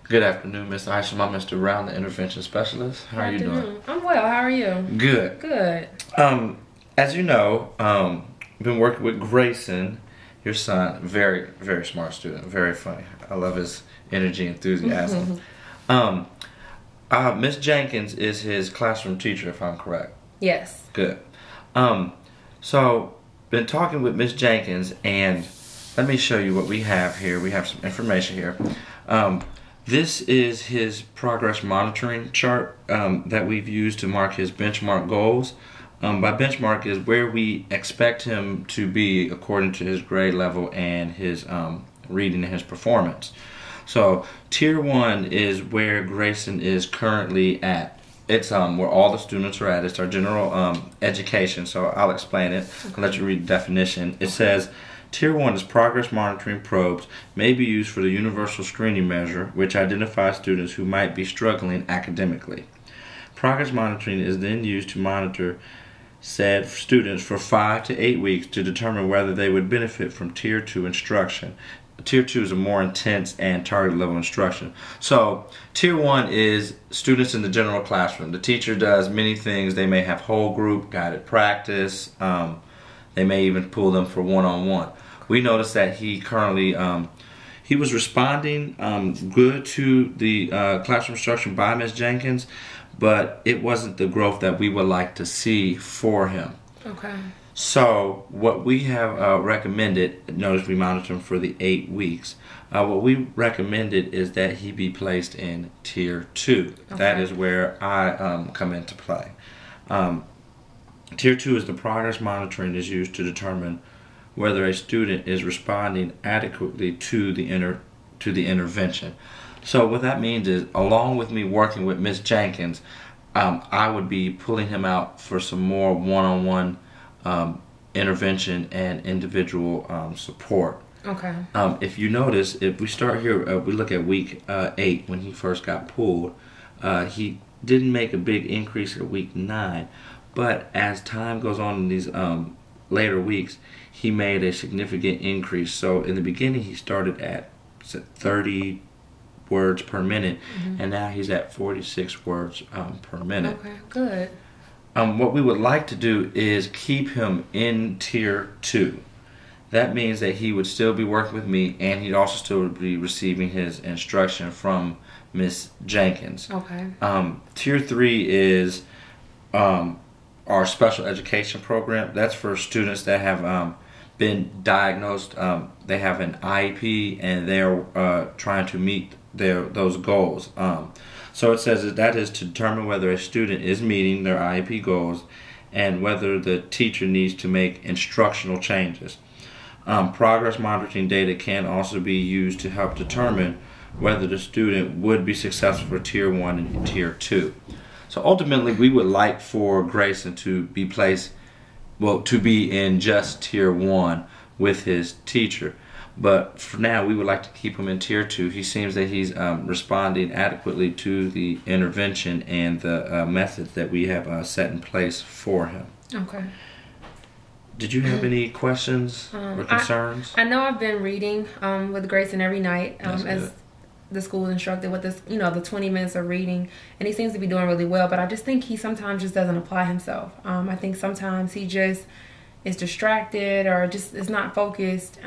Good afternoon, Mr. Isham. I'm Mr. Brown, the intervention specialist. How are you doing? I'm well. How are you? Good. Good. As you know, been working with Grayson, your son. Very, very smart student. Very funny. I love his energy, enthusiasm. Miss Jenkins is his classroom teacher, if I'm correct. Yes. Good. So, been talking with Miss Jenkins, and let me show you what we have here. We have some information here. This is his progress monitoring chart that we've used to mark his benchmark goals. By benchmark is where we expect him to be according to his grade level and his reading and his performance. So tier 1 is where Grayson is currently at. It's where all the students are at. It's our general education. So I'll explain it. I'll let you read the definition. It says, Tier 1 is progress monitoring probes may be used for the universal screening measure, which identifies students who might be struggling academically. Progress monitoring is then used to monitor said students for 5 to 8 weeks to determine whether they would benefit from Tier 2 instruction. Tier 2 is a more intense and target level instruction. So Tier 1 is students in the general classroom. The teacher does many things. They may have whole group guided practice. They may even pull them for one-on-one. We noticed that he currently, he was responding good to the classroom instruction by Ms. Jenkins, but it wasn't the growth that we would like to see for him. Okay. So what we have recommended, notice we monitored him for the 8 weeks, what we recommended is that he be placed in Tier 2. Okay. That is where I come into play. Tier 2 is the progress monitoring is used to determine whether a student is responding adequately to the intervention. So what that means is, along with me working with Ms. Jenkins, I would be pulling him out for some more one-on-one intervention and individual support. Okay. If you notice, if we start here, we look at week 8 when he first got pulled. He didn't make a big increase at week 9, but as time goes on in these later weeks, he made a significant increase. So in the beginning, he started at 30 words per minute, and now he's at 46 words per minute. Okay, good. What we would like to do is keep him in Tier 2. That means that he would still be working with me, and he'd also still be receiving his instruction from Miss Jenkins. Okay. Tier 3 is our special education program. That's for students that have been diagnosed. They have an IEP, and they're trying to meet those goals. So it says that is to determine whether a student is meeting their IEP goals and whether the teacher needs to make instructional changes. Progress monitoring data can also be used to help determine whether the student would be successful for Tier 1 and Tier 2. So ultimately, we would like for Grayson to be placed, well, to be in just Tier 1 with his teacher. But for now, we would like to keep him in Tier 2. He seems that he's responding adequately to the intervention and the methods that we have set in place for him. Okay. Did you have any questions or concerns? I know I've been reading with Grayson every night as the school instructed with this, the 20 minutes of reading, and he seems to be doing really well, but I just think he sometimes just doesn't apply himself. I think sometimes he just is distracted or just is not focused,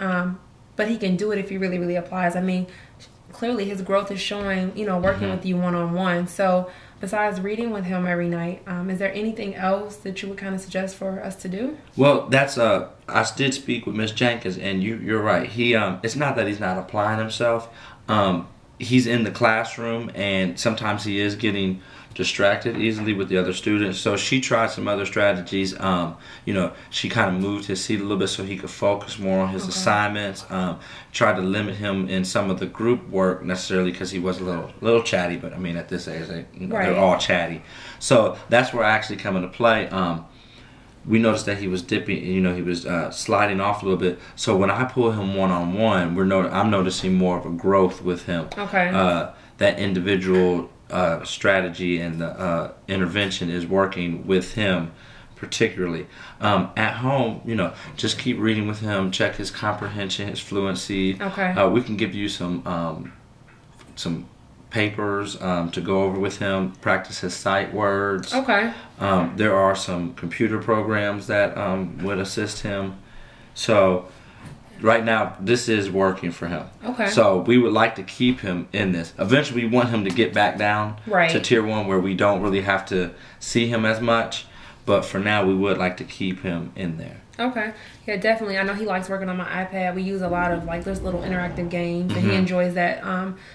but he can do it if he really, really applies. I mean, clearly his growth is showing, working with you one-on-one. So besides reading with him every night, is there anything else that you would kind of suggest for us to do? Well, that's I did speak with Miss Jenkins, and you're right. He it's not that he's not applying himself. He's in the classroom, and sometimes he is getting distracted easily with the other students. So she tried some other strategies. She kind of moved his seat a little bit so he could focus more on his assignments. Tried to limit him in some of the group work necessarily because he was a little chatty. But I mean, at this age, they're all chatty. So that's where I actually come into play. We noticed that he was dipping, he was sliding off a little bit. So when I pull him one-on-one, I'm noticing more of a growth with him. Okay. That individual strategy and the intervention is working with him particularly. At home, just keep reading with him, check his comprehension, his fluency. Okay. We can give you some papers to go over with him, practice his sight words. Okay. There are some computer programs that would assist him. So right now, this is working for him. Okay. So we would like to keep him in this. Eventually, we want him to get back down to Tier 1 where we don't really have to see him as much. But for now, we would like to keep him in there. Okay. Yeah, definitely. I know he likes working on my iPad. We use a lot of like those little interactive games, and he enjoys that.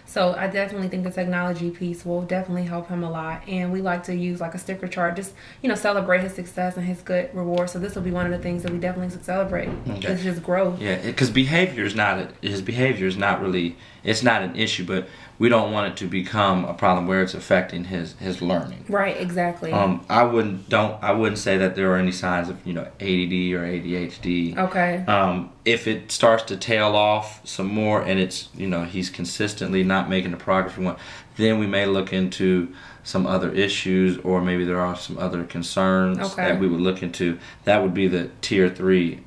So I definitely think the technology piece will definitely help him a lot. And we like to use like a sticker chart, just celebrate his success and his good reward. So this will be one of the things that we definitely should celebrate. Okay. It's just growth. Yeah, because his behavior is not really, it's not an issue, but we don't want it to become a problem where it's affecting his learning. Right, exactly. I wouldn't say that there are any signs of ADD or ADHD. Okay. If it starts to tail off some more and it's he's consistently not making the progress we want, then we may look into some other issues, or maybe there are some other concerns that we would look into. That would be the Tier 3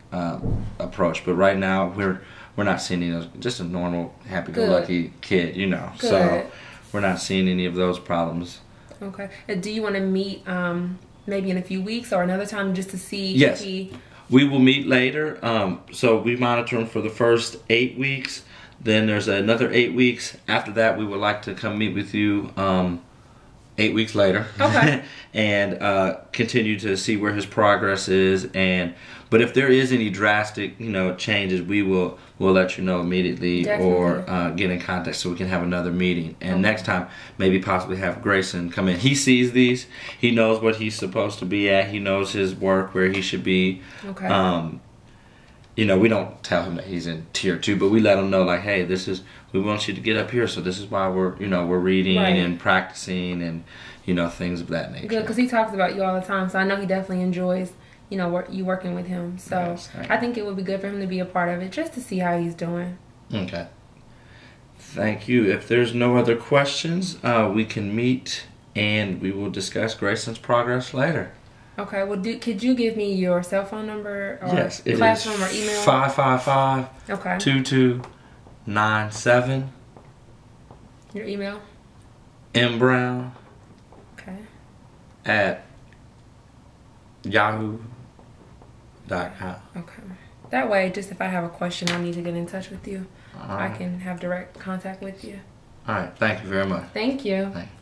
approach. But right now we're not seeing just a normal, happy-go-lucky kid, Good. So we're not seeing any of those problems. Okay. Do you want to meet maybe in a few weeks or another time just to see Yes. if he... We will meet later. So we monitor him for the first 8 weeks. Then there's another 8 weeks. After that, we would like to come meet with you 8 weeks later. Okay. And continue to see where his progress is. But if there is any drastic, changes, we'll let you know immediately. Definitely. Or get in contact so we can have another meeting. And next time, maybe possibly have Grayson come in. He sees these. He knows what he's supposed to be at. He knows his work, where he should be. Okay. We don't tell him that he's in Tier 2, but we let him know, like, hey, we want you to get up here, so this is why we're reading and practicing and, things of that nature. Good, because he talks about you all the time, so I know he definitely enjoys, you working with him. So yes, I think it would be good for him to be a part of it, just to see how he's doing. Okay. Thank you. If there's no other questions, we can meet and we will discuss Grayson's progress later. Okay. Well, could you give me your cell phone number or yes, it classroom is or email? 555-2297. Your email? mbrown. Okay. At yahoo.com. Okay. That way, just if I have a question, I need to get in touch with you, I can have direct contact with you. All right. Thank you very much. Thank you. Thank you.